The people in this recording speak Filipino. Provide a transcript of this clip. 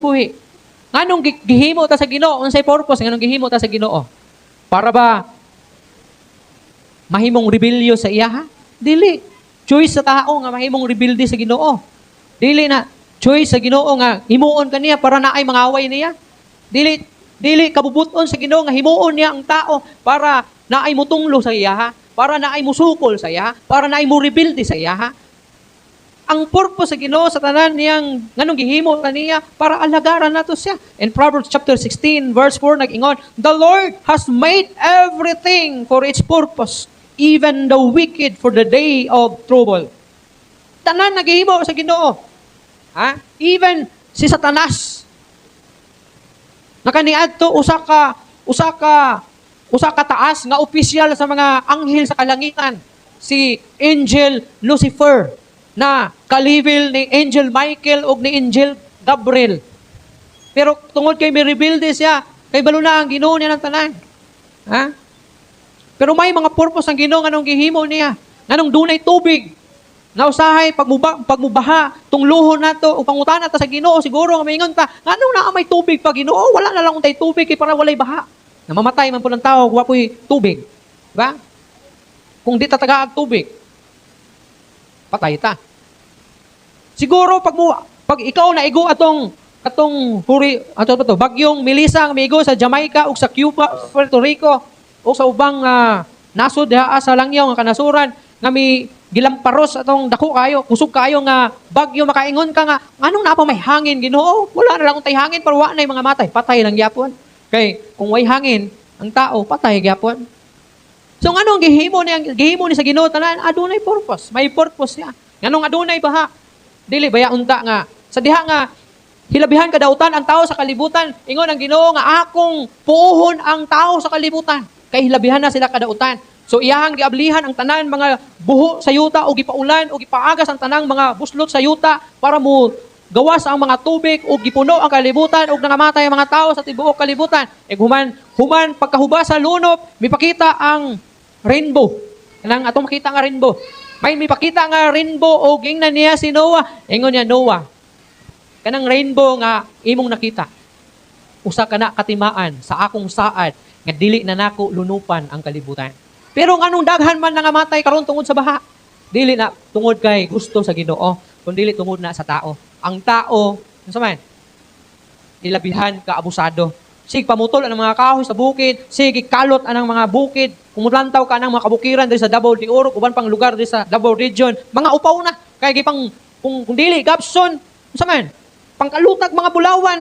buhi. Nganong gihimo ta sa Ginoo? Unsay purpose nganong gihimo ta sa Ginoo? Para ba mahimong rebelyo sa iya ha? Dili. Choice sa tao nga mahimong rebelde sa Ginoo. Dili na choice sa Ginoo nga himuon kaniya para naay mangaway niya. Dili kabubuton sa Ginoo nga himuon niya ang tao para naay mutunglo sa iya ha? Para naay musukol sa iya, para naay mo rebelde sa iya ha? Ang purpose sa Ginoo sa tanan niyang nganong gihimo kaniya para alagaran nato siya. In Proverbs chapter 16 verse 4 nag-ingon, "The Lord has made everything for its purpose, even the wicked for the day of trouble." Tanan nagihimo sa Ginoo. Ha? Even si Satanas. Nakaniadto usa ka taas nga opisyal sa mga anghel sa kalangitan, si Angel Lucifer, na kalivil ni Angel Michael o ni Angel Gabriel. Pero tungod kay may rebelde siya, kay balo na ang Ginoo niya ng tanan. Ha? Pero may mga purpose ang Ginoo nganong gihimo niya. Nganong dunay tubig. Nga usahay pagmubaha tong luhon nato o pangutana ta sa Ginoo siguro nga maingon ta, nganong naa may tubig pa Ginoo? Wala na lang untay tubig kay para walay baha. Namamatay man po ng tao wa po'y tubig. Diba? Kung di tatagaag tubig, patay ta. Siguro pag ikaw na igo atong bagyong Melissa nga migo sa Jamaica o sa Cuba, Puerto Rico o sa ubang nasod diha sa langyaw nga kanasuran nga mi gilamparos atong dako kayo, kusog kayo nga bagyo makaingon ka nga anong na pa may hangin Ginoo? Wala na lang untay hangin para wa nay mga matay, patay lang gyapon. Kay kung way hangin ang tao patay gyapon. So anong gihimo ni sa Ginoo tanan? Adunay purpose. May purpose siya. Nganong adunay baha? Dili baya unta nga. Sa diha nga hilabihan kadautan ang tao sa kalibutan. Ingon ang Ginoo nga akong puuhon ang tao sa kalibutan. Kay hilabihan na sila kadautan. So iyahang giablihan ang tanan mga buho sa yuta o gipaulan o gipaagas ang tanang mga buslot sa yuta para mo gawas ang mga tubig o gipuno ang kalibutan o nangamatay ang mga tao sa tibuok kalibutan. E human pagkahubas sa lunop, mipakita ang rainbow. Kanang atong makita nga rainbow. May mipakita nga rainbow o gingnan niya si Noah. Ingon niya Noah. Kanang rainbow nga imong nakita. Usa ka na katimaan sa akong saad nga dili na nako lunupan ang kalibutan. Pero nganong daghan man nangamatay karon tungod sa baha? Dili na tungod kay gusto sa Ginoo, kundi dili tungod na sa tao. Ang tao, unsa man? Ilabihan ka abusado. Sige pamutol ang mga kahoy sa bukid, sige kalot anang mga bukid, kumulantaw ka ng mga kabukiran diri sa Davao de Oro, uban pang lugar diri sa Davao Region, mga upaw na, kay gipang kung dili gapson, unsa man? Pangkalutag mga bulawan.